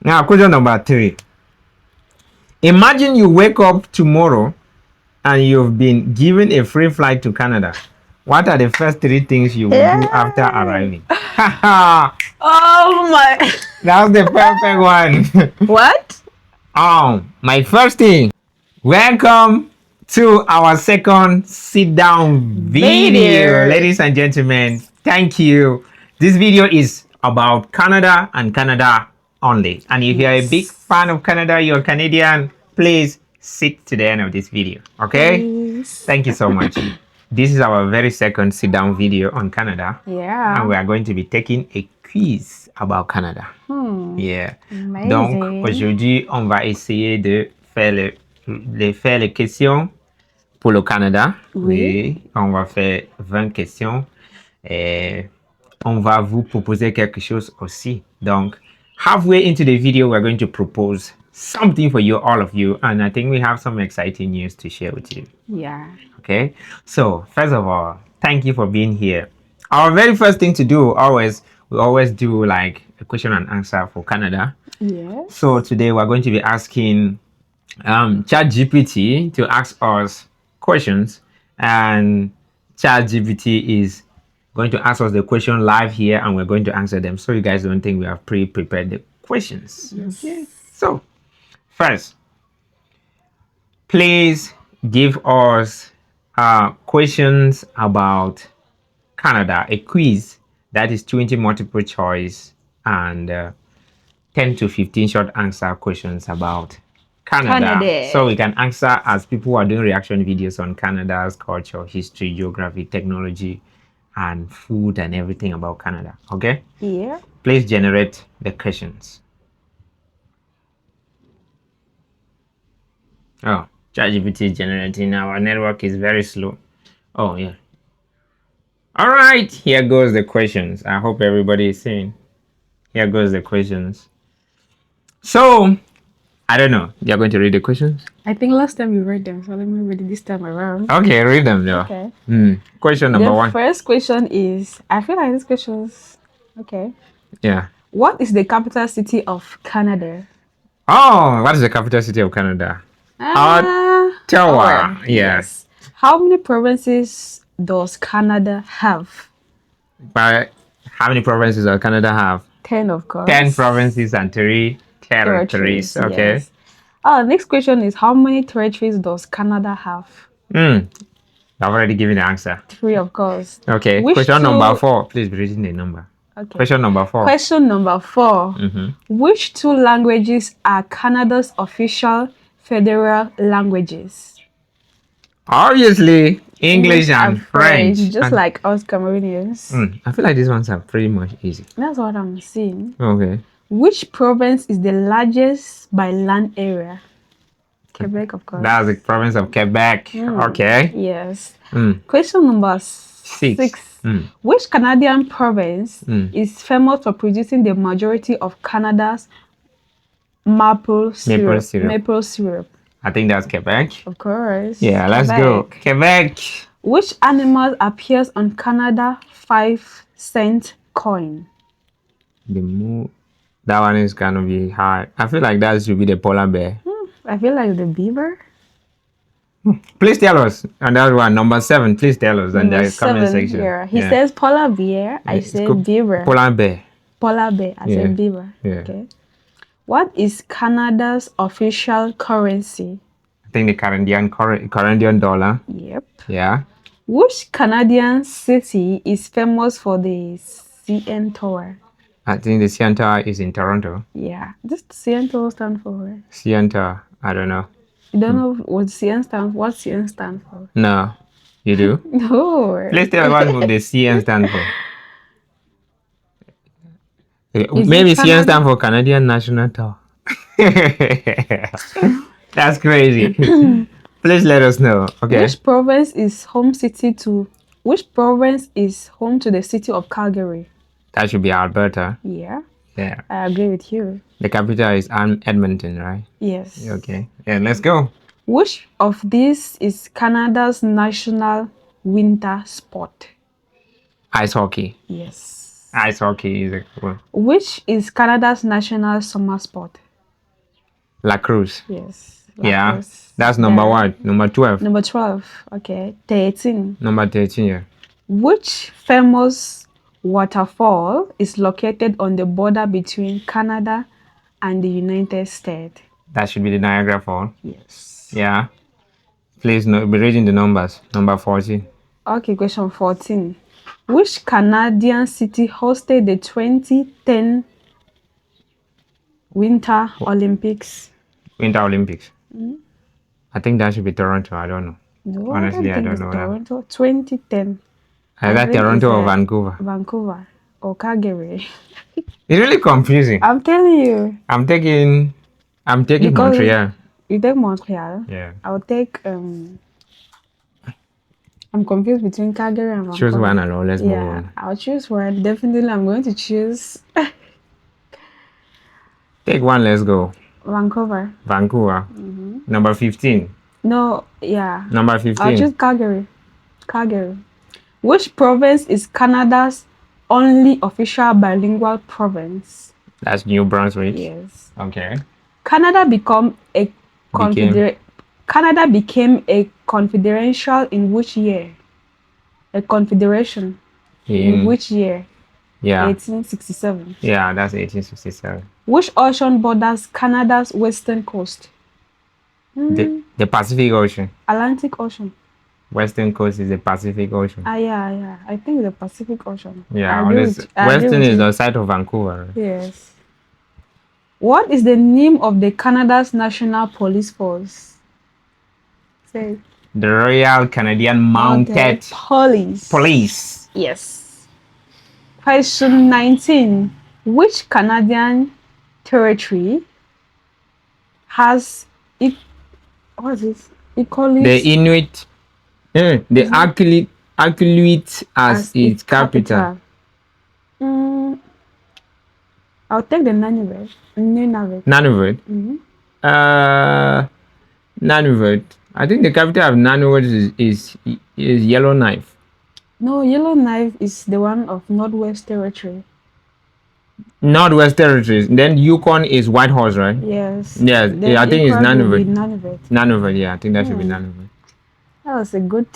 Now, question number 3. Imagine you wake up tomorrow and you've been given a free flight to Canada. What are the first 3 things you will do after arriving? Oh my. That's the perfect one. What? My first thing. Welcome to our second sit down video. Ladies and gentlemen, thank you. This video is about Canada and Canada only. And if you're a big fan of Canada, you're Canadian, please sit to the end of this video. Okay? Please. Thank you so much. This is our very second sit down video on Canada. Yeah. And we are going to be taking a quiz about Canada. Yeah. Amazing. Donc, aujourd'hui, on va essayer de faire les questions pour le Canada. Oui. On va faire 20 questions. Et on va vous proposer quelque chose aussi. Donc, halfway into the video, we're going to propose something for you, all of you. And I think we have some exciting news to share with you. Yeah. Okay. So, first of all, thank you for being here. Our very first thing to do we always do like a question and answer for Canada. Yes. So today we're going to be asking ChatGPT to ask us questions, and ChatGPT is going to ask us the question live here, and we're going to answer them. So you guys don't think we have pre-prepared the questions. Yes. Okay. So first, please give us questions about Canada, a quiz that is 20 multiple choice and 10 to 15 short answer questions about Canada. So we can answer as people who are doing reaction videos on Canada's culture, history, geography, technology, and food and everything about Canada. Okay? Yeah. Please generate the questions. Oh, ChatGPT is generating. Our network is very slow. Oh, yeah. All right, here goes the questions. I hope everybody is seeing. Here goes the questions. So, I don't know. You're going to read the questions? I think last time you read them, so let me read it this time around. Okay, read them though. Okay. Question number 1. The first question is, I feel like this question is, okay. Yeah. What is the capital city of Canada? Oh, what is the capital city of Canada? Ottawa. Yes. How many provinces does Canada have? But how many provinces does Canada have? 10, of course. 10 provinces and 3 territories. Okay. Yes. Next question is, how many territories does Canada have? I've already given the answer. 3, of course. Okay. Question number 4. Please be reading the number. Okay. Question number 4. Question number 4. Which 2 languages are Canada's official federal languages? Obviously, English and French. Just like us Cameroonians. I feel like these ones are pretty much easy. That's what I'm seeing. Okay. Which province is the largest by land area? Quebec, of course. That's the province of Quebec. Okay. Yes. Question number 6. Which Canadian province is famous for producing the majority of Canada's maple syrup? I think that's Quebec. Of course. Yeah, let's go. Quebec. Which animal appears on Canada 5-cent coin? That one is gonna be hard. I feel like that should be the polar bear. I feel like the beaver. Please tell us on that one. Number 7. Please tell us in the comment section. Here. He says polar bear. I say beaver. Polar bear. Polar bear. I say beaver. Yeah. Okay. What is Canada's official currency? I think the Canadian dollar. Yep. Yeah. Which Canadian city is famous for the CN Tower? I think the CN Tower is in Toronto. Yeah. This CN Tower stand for? CN Tower. I don't know. You don't know what CN stand for? No. You do? No. Let's tell us what the CN stand for. Maybe CN stand for Canadian National Tower. That's crazy. Please let us know. Okay. Which province is home to the city of Calgary? That should be Alberta. Yeah. Yeah. I agree with you. The capital is Edmonton, right? Yes. Okay. Yeah, let's go. Which of these is Canada's national winter sport? Ice hockey. Yes. Ice hockey is a cool. Which is Canada's national summer sport? Lacrosse. Yes. Yeah. Lacrosse. That's number Yeah. what? Number 12. Number 12. Okay. 13. Number 13, yeah. Which famous waterfall is located on the border between Canada and the United States? That should be the Niagara Fall. Yes. Yeah. Please be reading the numbers. Number 14. Okay, question 14. Which Canadian city hosted the 2010 Winter Olympics? Winter Olympics. I think that should be Toronto. I don't know. No, Honestly, I I don't think don't it's know that. Toronto. 2010. Either think Toronto it's, or Vancouver. Vancouver or Calgary. It's really confusing. I'm telling you. I'm taking Because Montreal. you take Montreal. Yeah. I'll take I'm confused between Calgary and Vancouver. Choose one and let's move Yeah, on. I'll choose one. Definitely, I'm going to choose Take one, let's go. Vancouver. Vancouver. Number 15. No, yeah. Number 15. I'll choose Calgary. Calgary. Which province is Canada's only official bilingual province? That's New Brunswick. Yes. Okay. Canada became a confederation in which year? A confederation in which year? Yeah. 1867. Yeah, that's 1867. Which ocean borders Canada's western coast? The Pacific Ocean. Atlantic Ocean. Western coast is the Pacific Ocean. Yeah. I think the Pacific Ocean. Yeah, I agree with Western is you. the side of Vancouver. Yes. What is the name of the Canada's national police force? Say. The Royal Canadian Mounted Police. Yes. Question 19. Which Canadian territory has what is it? Equally The Inuit. The Inuit as its capital. I'll take the Nunavut. Nunavut. Nunavut. I think the capital of Nunavut is Yellowknife. No, Yellowknife is the one of Northwest Territory. Northwest Territories. Then Yukon is Whitehorse, right? Yes. Yeah, I think it's Nunavut. Nunavut. Nunavut, yeah, I think that should be Nunavut. That was a good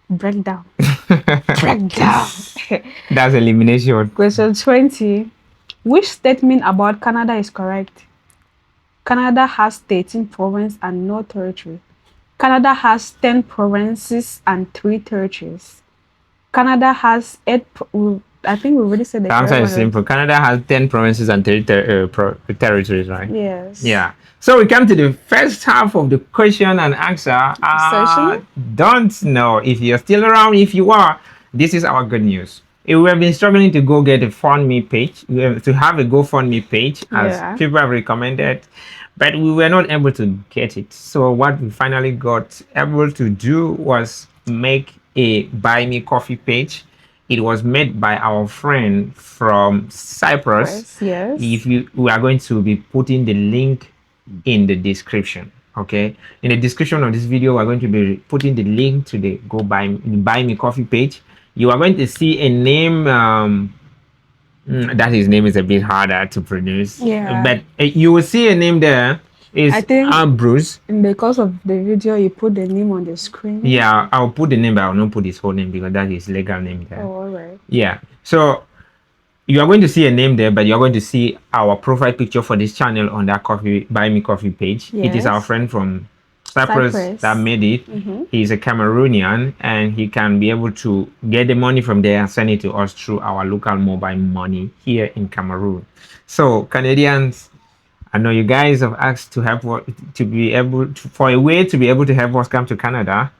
breakdown. Breakdown. That's elimination. Question 20. Which statement about Canada is correct? Canada has 13 provinces and no territory. Canada has 10 provinces and 3 territories. Canada has 8. I think we already said the answer is simple. Canada has 10 provinces and 3 territories, right? Yes. Yeah. So we come to the first half of the question and answer. Don't know if you're still around. If you are, this is our good news. We have been struggling to go get a GoFundMe page, to have a GoFundMe page, as people have recommended, but we were not able to get it. So what we finally got able to do was make a Buy Me Coffee page. It was made by our friend from Cyprus. Yes. We are going to be putting the link in the description. Okay, in the description of this video, we're going to be putting the link to the Buy Me Coffee page. You are going to see a name. That his name is a bit harder to pronounce. Yeah. But you will see a name there. I think Bruce. In the course of the video, you put the name on the screen. Yeah, I'll put the name, but I'll not put his whole name because that is legal name there. Oh, all right. Yeah. So you are going to see a name there, but you're going to see our profile picture for this channel on that Buy Me Coffee page. Yes. It is our friend from Cyprus that made it. He's a Cameroonian, and he can be able to get the money from there and send it to us through our local mobile money here in Cameroon. So Canadians, I know you guys have asked to help for a way to be able to help us come to Canada.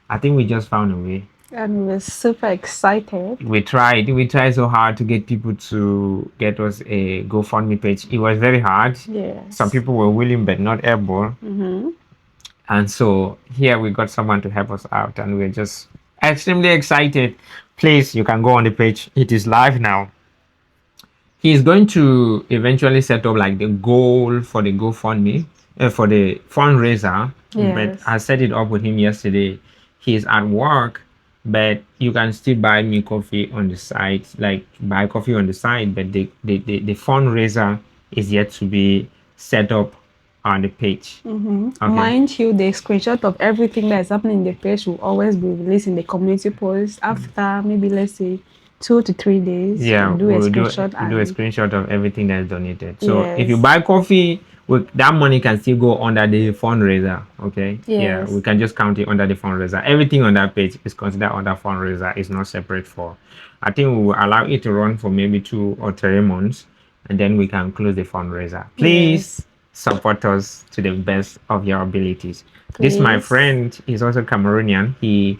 I think we just found a way. And we're super excited. We tried so hard to get people to get us a GoFundMe page. It was very hard. Yes. Some people were willing but not able. And so here we got someone to help us out, and we're just extremely excited. Please, you can go on the page. It is live now. He's going to eventually set up like the goal for the GoFundMe, for the fundraiser. Yes. But I set it up with him yesterday. He's at work, but you can still buy me coffee on the side, like buy coffee on the side, but the fundraiser is yet to be set up on the page. Okay. Mind you, the screenshot of everything that is happening in the page will always be released in the community post after maybe let's say 2 to 3 days. Yeah, We'll do a screenshot we'll do a and screenshot of everything that's donated. So if you yes, buy coffee, that money can still go under the fundraiser. Okay. Yeah, we yes, can just count it under the fundraiser. Everything on that page is considered under fundraiser. It's not separate for. I think we will allow it to run for maybe 2 or 3 months, and then we can close the fundraiser. Please yes, support us to the best of your abilities. This my please. friend is also Cameroonian. He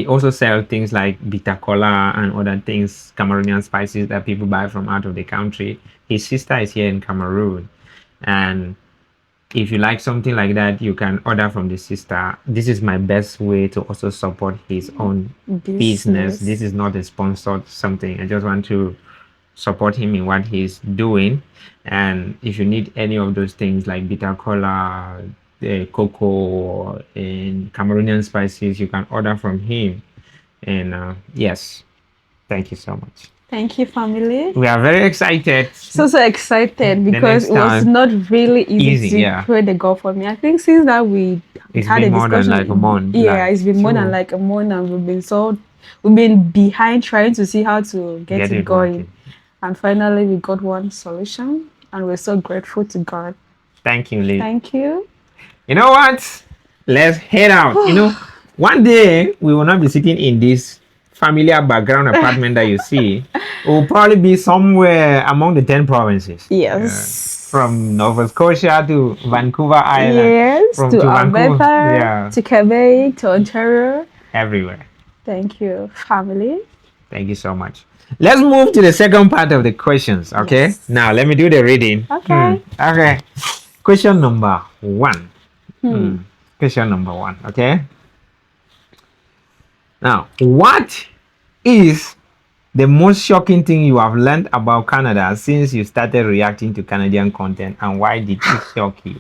also sell things like bitter cola and other things, Cameroonian spices that people buy from out of the country. His sister is here in Cameroon, and if you like something like that, you can order from the sister. This is my best way to also support his own business. This Business. is not a sponsored something. I just want to support him in what he's doing. And if you need any of those things like bitter cola, cocoa, and Cameroonian spices, you can order from him. And yes, thank you so much. Thank you, family. We are very excited. So excited The because next it was time, not really easy easy, to yeah. create the goal for me. I think since that we It's had a been more than like a discussion, month. yeah, Like, it's been more than so like a month, and we've been behind trying to see how to get get it it going, working. and finally we got one solution, and we're so grateful to God. Thank you, Lee. Thank you. You know what? Let's head out. One day we will not be sitting in this familiar background apartment that you see. It will probably be somewhere among the 10 provinces. From Yes. Nova Scotia to Vancouver Island. Yes, From to to Vancouver. Alberta, Yeah. to Quebec, to Ontario. Everywhere. Thank you, family. Thank you so much. Let's move to the second part of the questions. Okay. Yes. Now let me do the reading. Okay. Okay. Question number one. Hmm. Question number one. Okay. Now, what is the most shocking thing you have learned about Canada since you started reacting to Canadian content, and why did it shock you?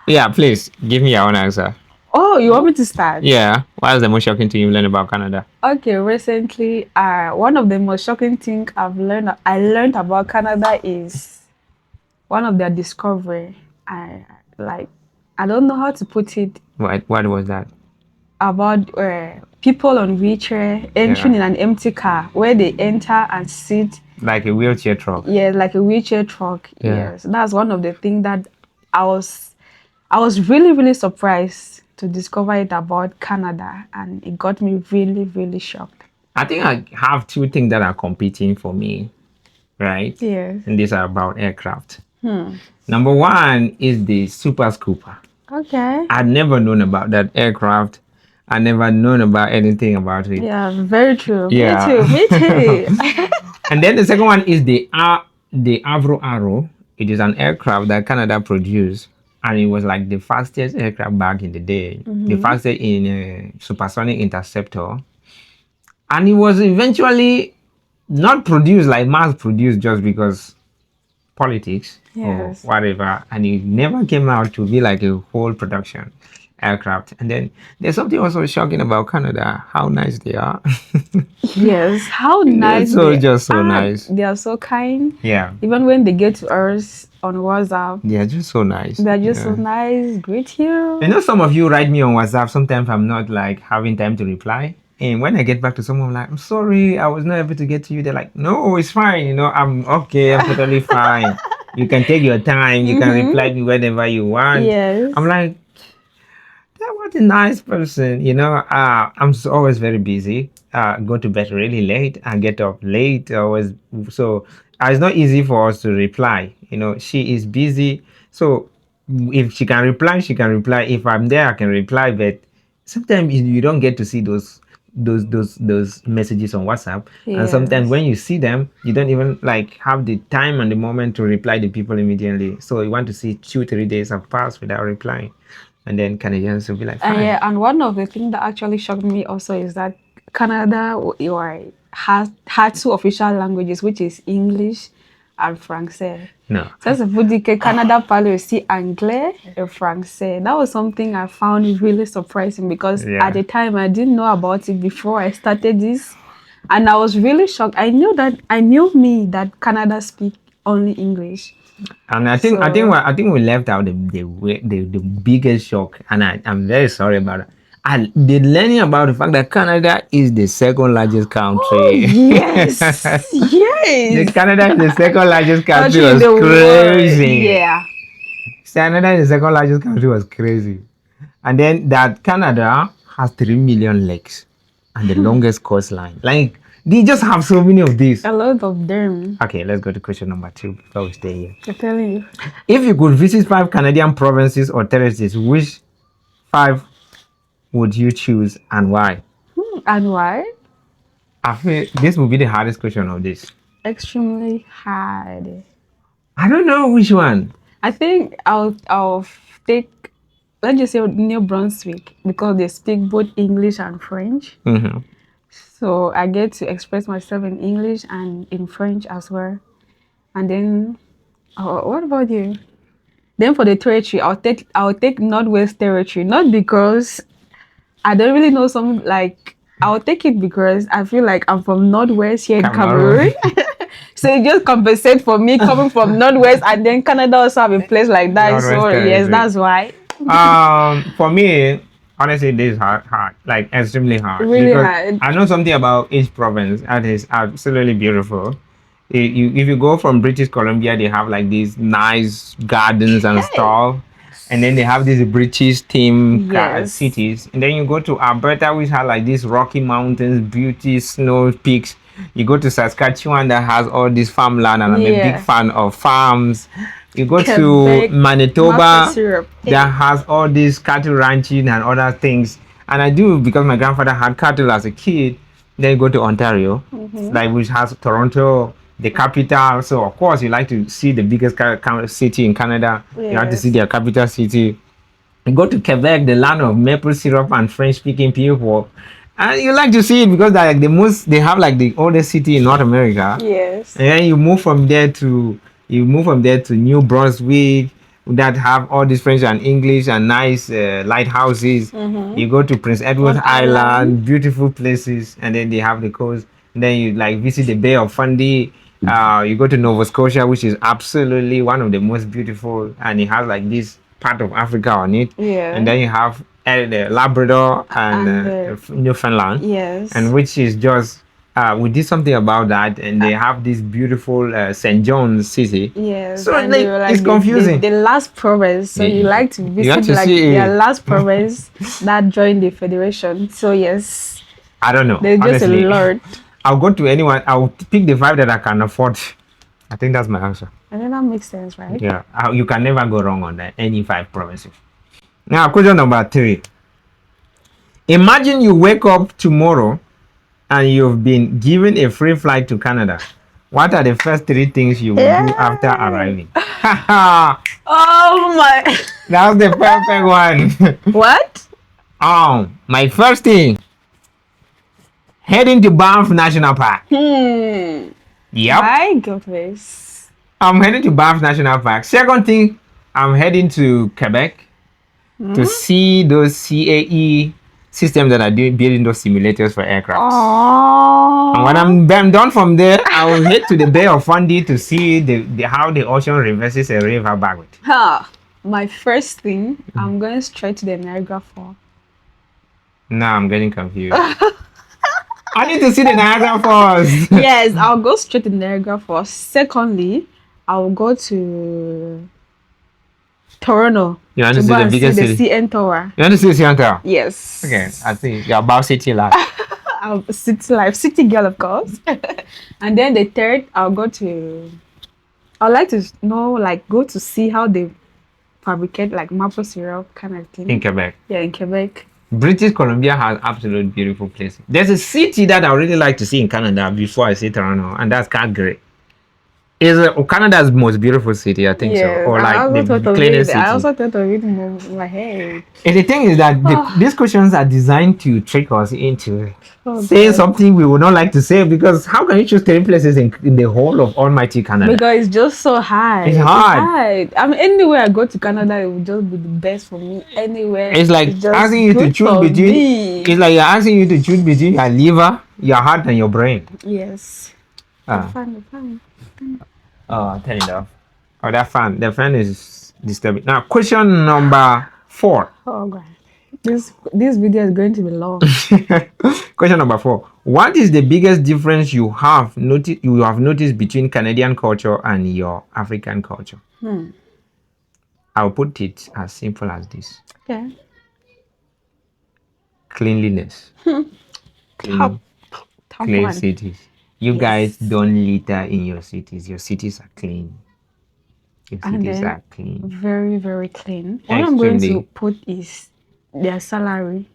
Yeah, please give me your own answer. Oh, you want me to start? Yeah, what is the most shocking thing you learned about Canada? Okay, recently, one of the most shocking thing I learned about Canada is one of their discovery. I like, I don't know how to put it What was that? about people on wheelchair entering in an empty car where they enter and sit. Like a wheelchair truck. Yeah, like a wheelchair truck. Yeah. Yes, that's one of the things that I was I was really, really surprised to discover it about Canada, and it got me really, really shocked. I think I have two things that are competing for me, right? Yes. And these are about aircraft. Number one is the Super Scooper. Okay. I'd never known about that aircraft. I never known about anything about it. Yeah, very true. Yeah. Me too. Me too. And then the second one is the Avro Arrow. It is an aircraft that Canada produced, and it was like the fastest aircraft back in the day, the fastest in a supersonic interceptor. And it was eventually not produced like mass produced just because politics or Yes. whatever, and it never came out to be like a whole production aircraft. And then there's something also shocking about Canada, how nice they are. Yes. How They're nice so they just so are. nice. They are so kind. Yeah, Even when they get to us on WhatsApp, they are just so nice. they're just so Yeah. nice. Greet you. You know, some of you write me on WhatsApp. Sometimes I'm not like having time to reply. And when I get back to someone, I'm like, I'm sorry, I was not able to get to you. They're like, no, it's fine. You know, I'm okay. I'm totally fine. You can take your time. You can reply me whenever you want. Yes. I'm like, that was a nice person. You know, always very busy. Go to bed really late and get up late. Always so it's not easy for us to reply. You know, she is busy. So if she can reply, she can reply. If I'm there, I can reply. But sometimes you don't get to see those messages on WhatsApp. And sometimes Yes. when you see them, you don't even like have the time and the moment to reply to people immediately. So you want to see 2 3 days have passed without replying. And then Canadians will be like, And fine. yeah, and one of the things that actually shocked me also is that Canada has had two official languages, which is English and français. No. Ça, c'est pour dire que Canada parle aussi anglais et français. That was something I found really surprising because Yeah. at the time I didn't know about it before I started this. And I was really shocked. I knew that Canada speak only English. And I think we left out the biggest shock, and I'm very sorry about it. And the learning about the fact that Canada is the second largest country. Yes, The yes. Canada is the second largest country Country in was the world. crazy. Yeah. Canada is the second largest country was crazy. And then that Canada has 3 million lakes and the longest coastline. Like they just have so many of these. A lot of them. Okay, let's go to question number 2 before we stay here. I'm telling you. If you could visit 5 Canadian provinces or territories, which 5 would you choose and why? And why? I feel this will be the hardest question of this. Extremely hard. I don't know which one. I think I'll take, let's just say, New Brunswick because they speak both English and French. Mm-hmm. So I get to express myself in English and in French as well. And then, what about you? Then for the territory, I'll take Northwest Territory, not because I don't really know some like. I'll take it because I feel like I'm from Northwest here in Cameroon. So it just compensate for me coming from Northwest, and then Canada also have a place like that. Northwest So Territory. yes, that's why. For me, honestly, this is hard, like extremely hard. Really because hard. I know something about each province that is absolutely beautiful. If you go from British Columbia, they have like these nice gardens and stuff. And then they have these British theme Yes. cities. And then you go to Alberta, which has like these Rocky Mountains, beauty, snow peaks. You go to Saskatchewan that has all this farmland, and I'm a big fan of farms. You go Quebec, to Manitoba maple syrup. that has all these cattle ranching and other things. And I do because my grandfather had cattle as a kid. Then you go to Ontario, like which has Toronto, the capital. So of course you like to see the biggest city in Canada. You like to see their capital city. You go to Quebec, the land of maple syrup and French-speaking people, and you like to see it because they're like they have like the oldest city in North America. Yes. And then you move from there to New Brunswick that have all these French and English and nice lighthouses. You go to Prince Edward Island, beautiful places, and then they have the coast. And then you like visit the Bay of Fundy. You go to Nova Scotia, which is absolutely one of the most beautiful, and it has like this part of Africa on it. Yeah. And then you have the Labrador and Newfoundland. Yes. And which is just we did something about that, and they have this beautiful St. John's City. Yes. So and like, they were, like it's confusing. the last province. So you like to You have visit to like see their last province that joined the federation. So yes, I don't know. there's just honestly. a lot. I'll go to anyone. I'll pick the 5 that I can afford. I think that's my answer. And then that makes sense, right? Yeah, you can never go wrong on that. Any 5 provinces. Now, question number 3. Imagine you wake up tomorrow and you've been given a free flight to Canada. What are the first 3 things you will do after arriving? Oh my! That was the perfect one. What? My first thing, heading to Banff National Park. Yep. My goodness. I'm heading to Banff National Park. Second thing, I'm heading to Quebec to see those CAE systems that are building those simulators for aircraft. Oh. And when I'm done from there, I will head to the Bay of Fundy to see how the ocean reverses a river backward. My first thing, I'm going straight to the Niagara Falls. Now I'm getting confused. I need to see the Niagara Falls. Yes, I'll go straight to Niagara Falls. Secondly, I'll go to Toronto. You want to see go the and biggest see the city? CN Tower. You want to see the Tower? Yes. Okay, I see. You're about city life. I'm a city life, city girl, of course. And then the third, I'd like to know, like, go to see how they fabricate like maple syrup kind of thing. In Quebec. Yeah, in Quebec. British Columbia has absolute beautiful places. There's a city that I really like to see in Canada before I see Toronto, and that's Calgary. Is Canada's most beautiful city, I think so, Yes, or I like also thought the of cleanest it. I city. also thought of it more in my head. And the thing is that Oh, these questions are designed to trick us into oh saying God. something we would not like to say, because how can you choose 10 places in the whole of almighty Canada? Because it's just so hard. It's It's hard. hard. I mean, anywhere I go to Canada, it would just be the best for me. Anywhere, It's like it's just asking you to good choose for between, me. it's like you're asking you to choose between your liver, your heart, and your brain. Yes. The Ah, fun, the fun. turn it off. Oh, that fan. The fan is disturbing. Now, question number 4. Oh God. This video is going to be long. Question number 4. What is the biggest difference you have noticed between Canadian culture and your African culture? Hmm. I'll put it as simple as this: Okay. cleanliness. Top Clean, top clean one. cities. You guys Yes. don't litter in your cities. Your cities are clean. Your And cities then are clean. very, very clean. What I'm going to Extremely. put is their salary.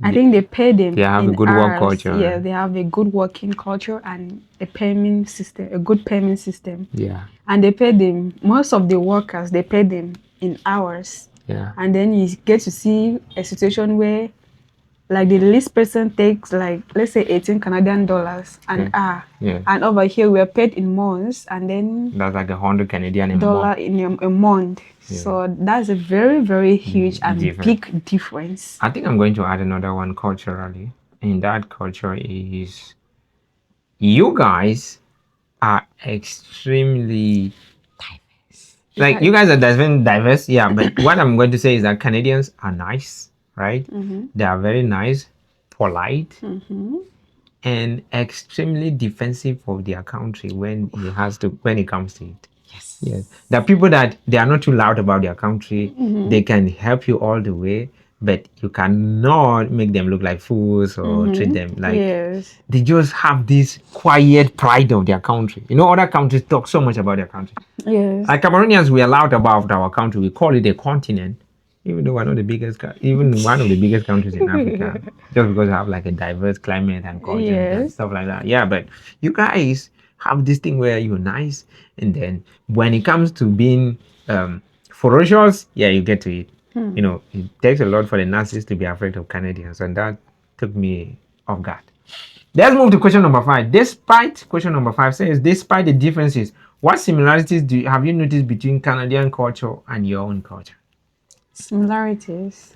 I They, think they pay they them have a in good work hours. Yeah, culture. they have a good working culture and a payment system, a good payment system. Yeah. And they pay them, most of the workers, they pay them in hours. Yeah. And then you get to see a situation where like the least person takes like let's say 18 Canadian dollars an Yeah. hour. Yeah. And over here we're paid in months and then That's like 100 Canadian a dollar month. in a month. Yeah. So that's a very, very huge and Different. big difference. I think I'm going to add another one culturally. And that culture is, you guys are extremely, like, you guys are diverse, yeah. But what I'm going to say is that Canadians are nice, right? Mm-hmm. They are very nice, polite, Mm-hmm. and extremely defensive of their country when it comes to it. Yes. Yes, there are people that they are not too loud about their country. Mm-hmm. They can help you all the way, but you cannot make them look like fools or treat Mm-hmm. them like, Yes. they just have this quiet pride of their country. Other countries talk so much about their country. Yes. Like Cameroonians, we are loud about our country. We call it a continent, even though we're not the biggest, even one of the biggest countries in Africa, just because we have like a diverse climate and culture and Yes. stuff like that. Yeah, but you guys have this thing where you're nice, and then when it comes to being ferocious, yeah, you get to it. It takes a lot for the Nazis to be afraid of Canadians, and that took me off guard. Let's move to question number 5. Question number 5 says, despite the differences, what similarities have you noticed between Canadian culture and your own culture? Similarities.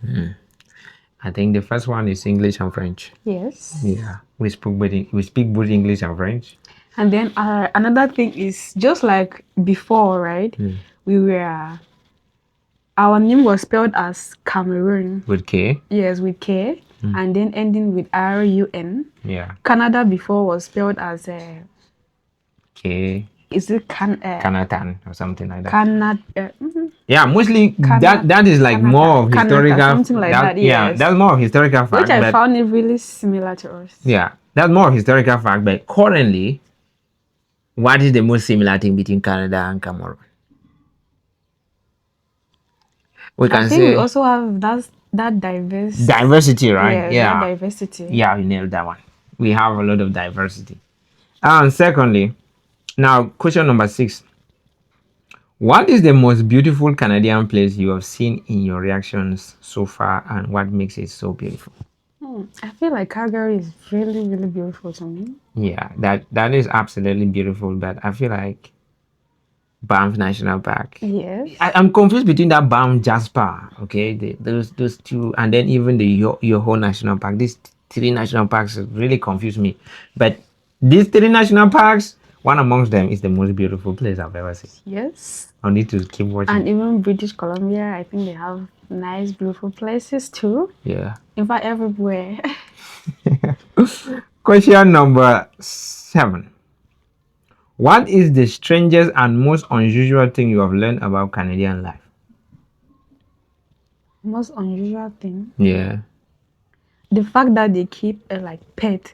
I think the first one is English and French. Yes. Yeah, we speak both English and French. And then another thing is just like before, right? We were our name was spelled as Cameroon. With K. Yes, with K, and then ending with RUN. Yeah. Canada before was spelled as K. is it Canatan or something like that. Canada? Yeah, mostly that is like more of historical. Something like that. Yeah, Yes. that's more of historical fact. Which I found it really similar to us. Yeah, that's more of historical fact. But currently, what is the most similar thing between Canada and Cameroon? We can say we also have that diversity, right? Yeah, that diversity. Yeah, you nailed that one. We have a lot of diversity. And secondly, now question number 6. What is the most beautiful Canadian place you have seen in your reactions so far, and what makes it so beautiful? I feel like Calgary is really, really beautiful to me. Yeah, that is absolutely beautiful, but I feel like Banff National Park. Yes. I'm confused between that Banff Jasper, okay, those two, and then even the Yoho National Park. These 3 national parks really confuse me. But these 3 national parks, one amongst them is the most beautiful place I've ever seen. Yes. I'll need to keep watching. And even British Columbia, I think they have nice, beautiful places too. Yeah. In fact, everywhere. Question number 7. What is the strangest and most unusual thing you have learned about Canadian life? Most unusual thing? Yeah. The fact that they keep a pet.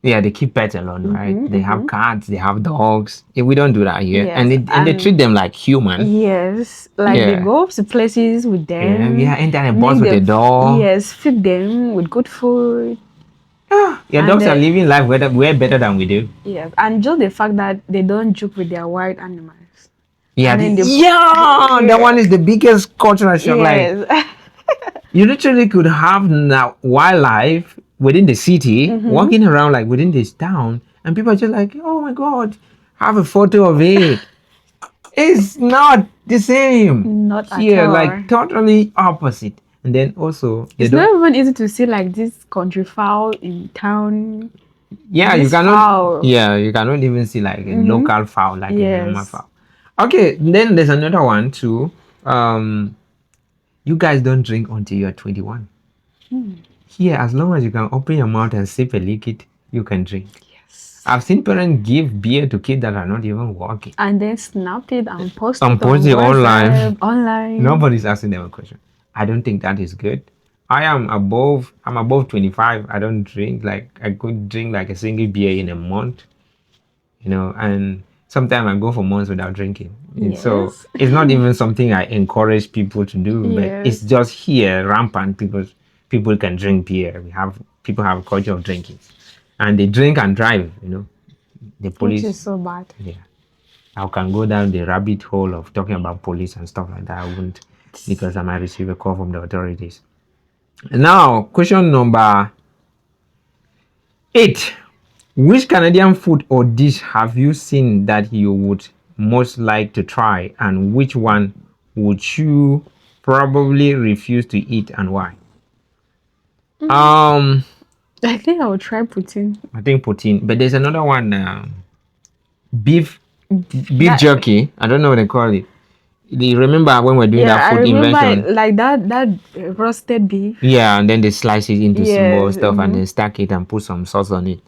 Yeah, they keep pets alone, right? They have cats, they have dogs. We don't do that here. Yes, And they treat them like human. Yes. Like they go to places with them. Yeah, enter a bus with a dog. Yes, feed them with good food. Your And dogs are living life way better than we do. yes, and just the fact that they don't joke with their wild animals. Yeah, And then the yeah, that yeah, one is the biggest cultural shock. Like, yes. you literally could have now wildlife within the city, Mm-hmm. walking around like within this town, and people are just like, oh my god, have a photo of it. It's not the same Not at here, all. like totally opposite. And then also they It's don't. not even easy to see like this country fowl in town. Yeah, you This cannot. fowl. Yeah, you cannot even see like a Mm-hmm. local fowl, like a normal Yes. fowl. Okay, then there's another one too. You guys don't drink until you're 21. Here, as long as you can open your mouth and sip a liquid, you can drink. Yes. I've seen parents give beer to kids that are not even walking. And then snap it and post And it on post it online. WhatsApp, online. Nobody's asking them a question. I don't think that is good. I'm above 25. I don't drink. Like, I could drink like a single beer in a month, and sometimes I go for months without drinking. And so Yes. it's not even something I encourage people to do, but it's Yes. just here rampant because people can drink beer. People have a culture of drinking, and they drink and drive. The Which is police, so bad. yeah. I can go down the rabbit hole of talking about police and stuff like that. I wouldn't, because I might receive a call from the authorities. Now, question number 8. Which Canadian food or dish have you seen that you would most like to try, and which one would you probably refuse to eat and why? Um, I think I will try poutine. I think poutine, but there's another one, beef beef That jerky. I don't know what they call it. Do you remember when we're doing yeah, that I food remember invention? it, like that roasted beef. Yeah, and then they slice it into small Yes. stuff and Mm-hmm. then stack it and put some sauce on it.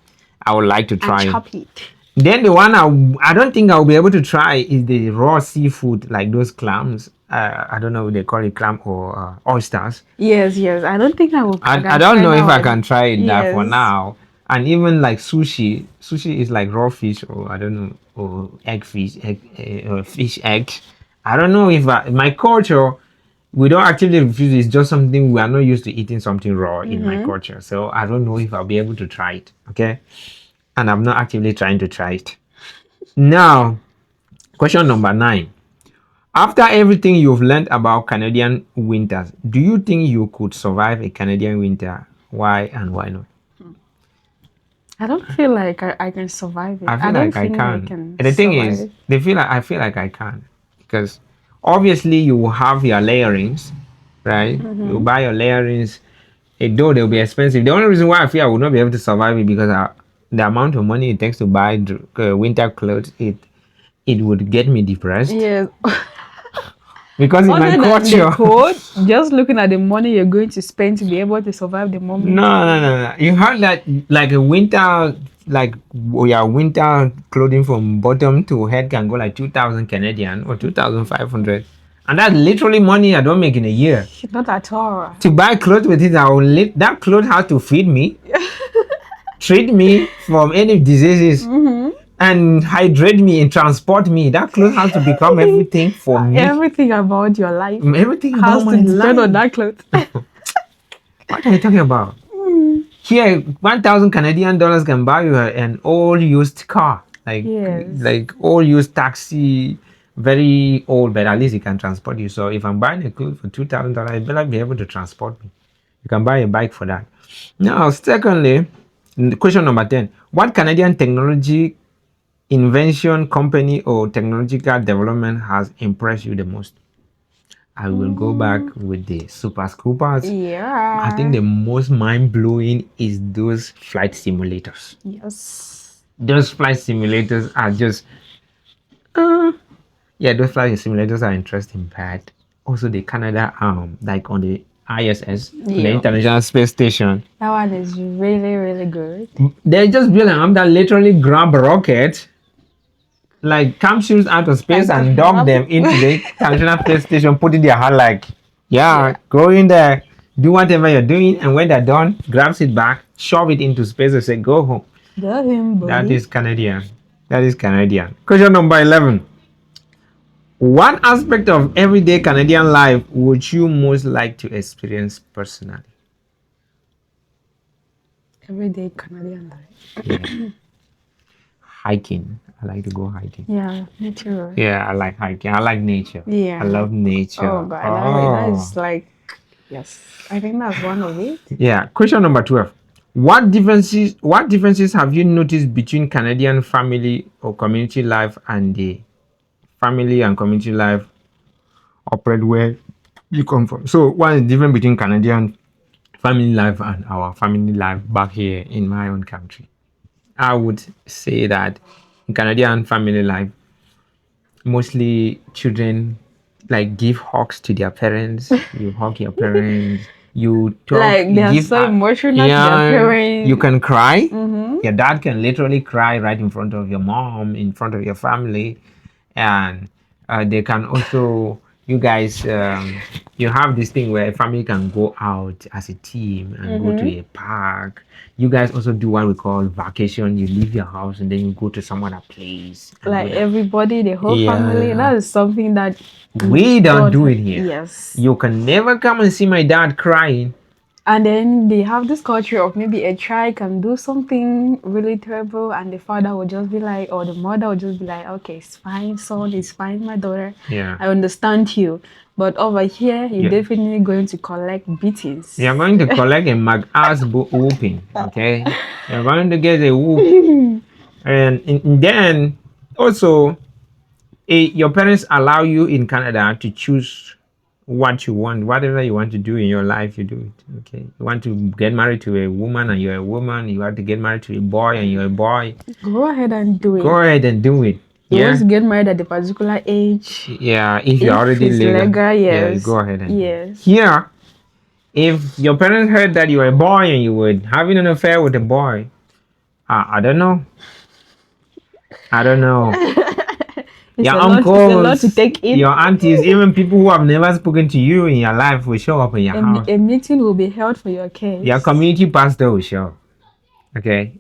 I would like to And try it. chop it. Then the one I don't think I'll be able to try is the raw seafood, like those clams. I don't know if they call it clam or oysters. Yes, yes. I don't think I I can don't try know that if I one. can try it that for Yes. now. And even like sushi. Sushi is like raw fish, or I don't know, or or fish egg. I don't know if my culture, we don't actively refuse it. It's just something we are not used to eating something raw in my Mm-hmm. culture. So I don't know if I'll be able to try it. Okay. And I'm not actively trying to try it. Now, question number 9. After everything you've learned about Canadian winters, do you think you could survive a Canadian winter? Why and why not? I don't feel like I can survive it. I I feel don't like I think I can. can And the thing survive is, it. I feel like I can, because obviously you will have your layerings, right? You Mm-hmm. buy your layerings, though they'll be expensive. The only reason why I feel I would not be able to survive it because the amount of money it takes to buy winter clothes, it would get me depressed. Yes. Because in my Other than the culture, code, just looking at the money you're going to spend to be able to survive the moment. no. You have that like a winter, like your winter clothing from bottom to head can go like 2,000 Canadian or 2,500, and that's literally money I don't make in a year. Not at all. To buy clothes with it, that clothes has to feed me, treat me from any diseases, Mm-hmm. and hydrate me and transport me. That clothes has to become everything for me. Everything about your life Everything has about my to depend on life. that clothes. What are you talking about? Here, 1,000 Canadian dollars can buy you an old used car, Yes. like old used taxi, very old, but at least it can transport you. So if I'm buying a clothes for $2,000, it better be able to transport me. You can buy a bike for that. Now, secondly, question number 10: What Canadian technology invention, company, or technological development has impressed you the most? I will go back with the super scoopers. Yeah. I think the most mind blowing is those flight simulators. Yes. Those flight simulators are just, yeah, those flight simulators are interesting. But also the Canada, like on the ISS, on the Yeah. International Space Station, That one is really, really good. they just built an arm that literally grab a rocket, like capsules out of space Like and a dock grab. them into the International Space Station, put in their hand like, yeah, Yeah. go in there, do whatever you're doing, and when they're done, grabs it back, shove it into space and say, go home. Go him, That buddy. is Canadian. That is Canadian. Question number 11. What aspect of everyday Canadian life would you most like to experience personally? Everyday Canadian life. Yeah. Hiking. I like to go hiking. Yeah, me too. Yeah, I like hiking. I like nature. I Yeah. love Oh nature. God, that Oh. is like, yes, I think that's one of it. Yeah. Question number 12. What differences have you noticed between Canadian family or community life and the family and community life operate where you come from? So what is different between Canadian family life and our family life back here in my own country? I would say that in Canadian family life, mostly children like give hugs to their parents. You hug your parents. You talk. Like You they are give. so emotional to their Yeah. You parents. can cry. Mm-hmm. Your dad can literally cry right in front of your mom, in front of your family, and they can also. You guys, you have this thing where a family can go out as a team and go to Mm-hmm. a park. You guys also do what we call vacation. You leave your house and then you go to some other place and do Like that. everybody, the whole family. Yeah, That is something that we don't do don't. it here. Yes. You can never come and see my dad crying. And then they have this culture of maybe a child can do something really terrible, and the father will just be like, or the mother will just be like, okay, it's fine, son, it's fine, my daughter. Yeah, I understand you. But over here, you're yeah. definitely going to collect beatings. You're going to collect a mag-ass whooping, okay? You're going to get a whoop. And then also, your parents allow you in Canada to choose what you want, whatever you want to do in your life, you do it. Okay, you want to get married to a woman and you're a woman. You want to get married to a boy and you're a boy. Go ahead and do Go it. ahead and do it. You want Yeah, to get married at a particular age. yeah. If you're If already it's legal, legal, yeah, you yes. go ahead and do it. Yes. Here, if your parents heard that you were a boy and you were having an affair with a boy, I don't know. I don't know. Your It's a lot to uncles, take in. your aunties, even people who have never spoken to you in your life will show up in your house. A meeting will be held for your case. Your community pastor will show up. Okay,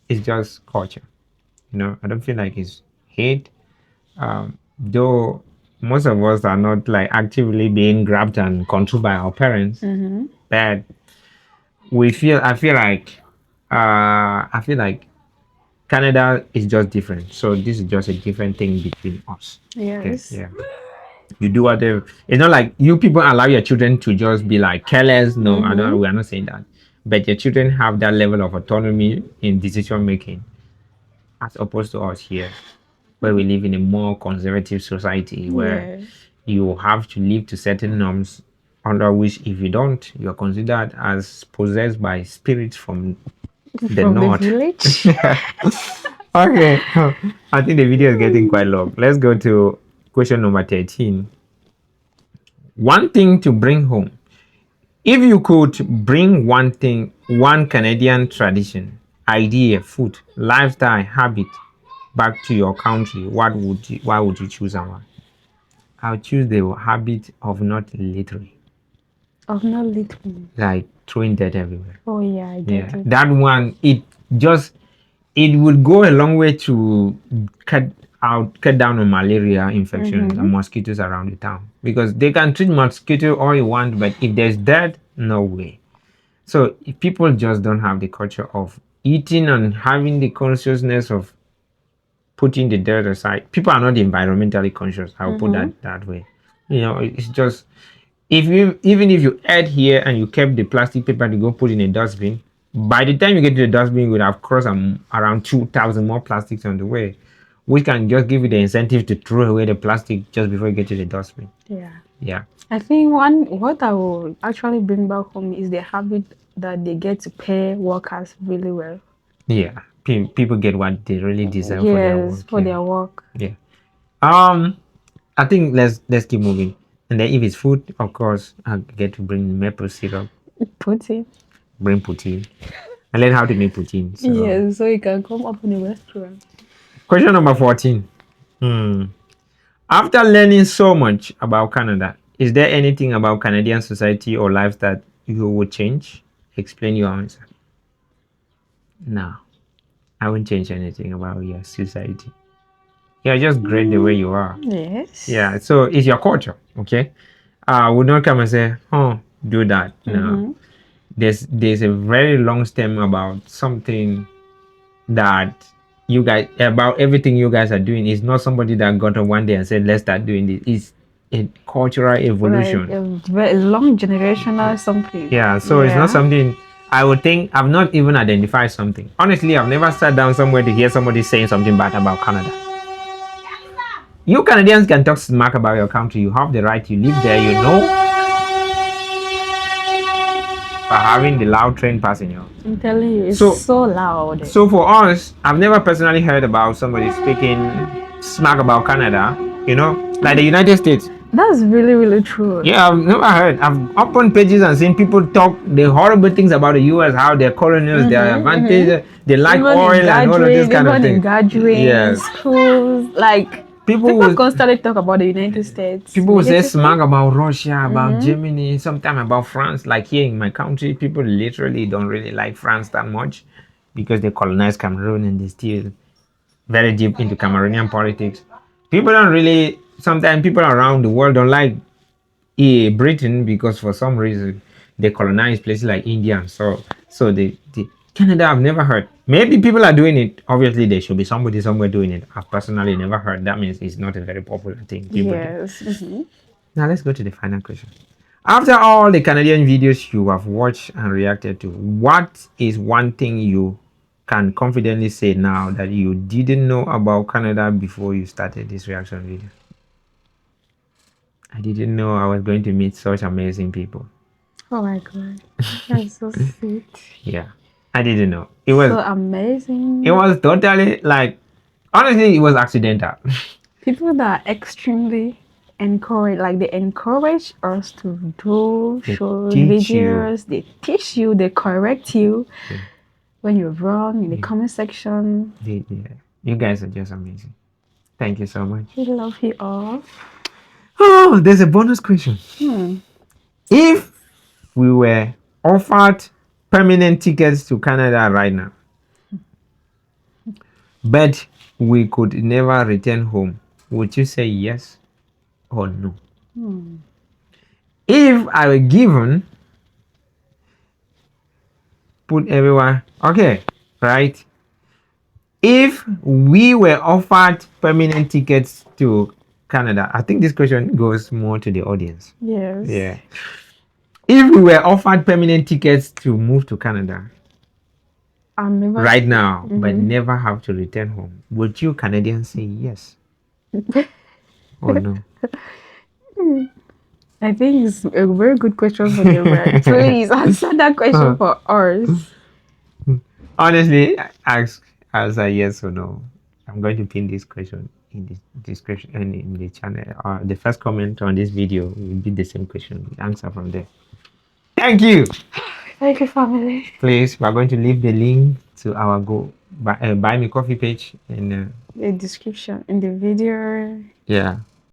it's just culture. I don't feel like it's hate. Though most of us are not like actively being grabbed and controlled by our parents, Mm-hmm. but we feel. I feel like Canada is just different. So this is just a different thing between us. Okay, Yes. yeah. You do whatever. It's not like you people allow your children to just be like careless. No, I don't. We are not saying that. But your children have that level of autonomy in decision making, as opposed to us here, where we live in a more conservative society where Yeah. you have to live to certain norms, under which if you don't, you are considered as possessed by spirits from the From the north. village. Okay, I think the video is getting quite long. Let's go to question number 13. One thing to bring home. If you could bring one thing, one Canadian tradition, idea, food, lifestyle, habit back to your country, why would you choose and why? I'll choose the habit of not littering, Of not little. like throwing dirt everywhere. Oh yeah, I get Yeah, it. that one, it would go a long way to cut down on malaria infections and mosquitoes around the town, because they can treat mosquito all you want, but if there's dirt, no way. So if people just don't have the culture of eating and having the consciousness of putting the dirt aside. People are not environmentally conscious. I'll put that way. It's just, even if you ate here and you kept the plastic paper to go put in a dustbin, by the time you get to the dustbin, you would have crossed around 2,000 more plastics on the way, which can just give you the incentive to throw away the plastic just before you get to the dustbin. Yeah. Yeah. I think what I will actually bring back home is the habit that they get to pay workers really well. Yeah. People get what they really deserve for their Yes, work. for Yeah. their work. Yeah. I think let's keep moving. And then if it's food, of course, I get to bring maple syrup, Putin. bring poutine. I learn how to make poutine. So. Yes, so you can come up in a restaurant. Question number 14. After learning so much about Canada, is there anything about Canadian society or life that you would change? Explain your answer. No, I won't change anything about your society. You're just great the way you are. Yes. Yeah, so it's your culture, okay? I would not come and say, oh, do that. No. there's a very long stem about something that you guys about everything you guys are doing. Is not somebody that got up one day and said let's start doing this. It's a cultural Like evolution. a very long generational something. Yeah, so it's not Yeah. something I would think. I've not even identified something. Honestly, I've never sat down somewhere to hear somebody saying something bad about Canada. You Canadians can talk smack about your country. You have the right. You live there. You know, by having the loud train passing you. I'm telling you, it's So, so loud. so for us, I've never personally heard about somebody speaking smack about Canada. You know, like the United States. That's really, really true. Yeah, I've never heard. I've opened pages and seen people talk the horrible things about the US, how they're colonials, their advantage, they like Even oil in and all of this gathering, kind of even in thing. gatherings, Yes. schools, like People people will constantly talk about the United States. people will say negatively. smack about Russia, about Germany, sometimes about France. Like here in my country, people literally don't really like France that much because they colonized Cameroon and they still very deep into Cameroonian politics. People don't really sometimes people around the world don't like Britain because for some reason they colonized places like India and so they Canada I've never heard. Maybe people are doing it. Obviously there should be somebody somewhere doing it. I've personally never heard. That means it's not a very popular thing people do. Yes. Now let's go to the final question. After all the Canadian videos you have watched and reacted to, what is one thing you can confidently say now that you didn't know about Canada before you started this reaction video? I didn't know I was going to meet such amazing people. Oh my god, that's so sweet. Yeah, I didn't know. It So was amazing. it was totally like honestly it was accidental. People that are extremely encourage, like they encourage us to do They show teach you. videos. They teach you. They correct you Yeah. when you're wrong in the comment section. You guys are just amazing. Thank you so much. We love you all. Oh, there's a bonus question. If we were offered permanent tickets to Canada right now, but we could never return home, would you say yes or no? If I were given, put everyone, okay, right? If we were offered permanent tickets to Canada, I think this question goes more to the audience. Yes. Yeah. If we were offered permanent tickets to move to Canada I'm never right now, but never have to return home, would you Canadians say yes or no? I think it's a very good question for the right. Please answer that question for us. Honestly, answer yes or no. I'm going to pin this question in the description and in the channel. The first comment on this video will be the same question. Answer from there. Thank you. Thank you, family. Please, we are going to leave the link to our buy me coffee page in The description in the video. yeah.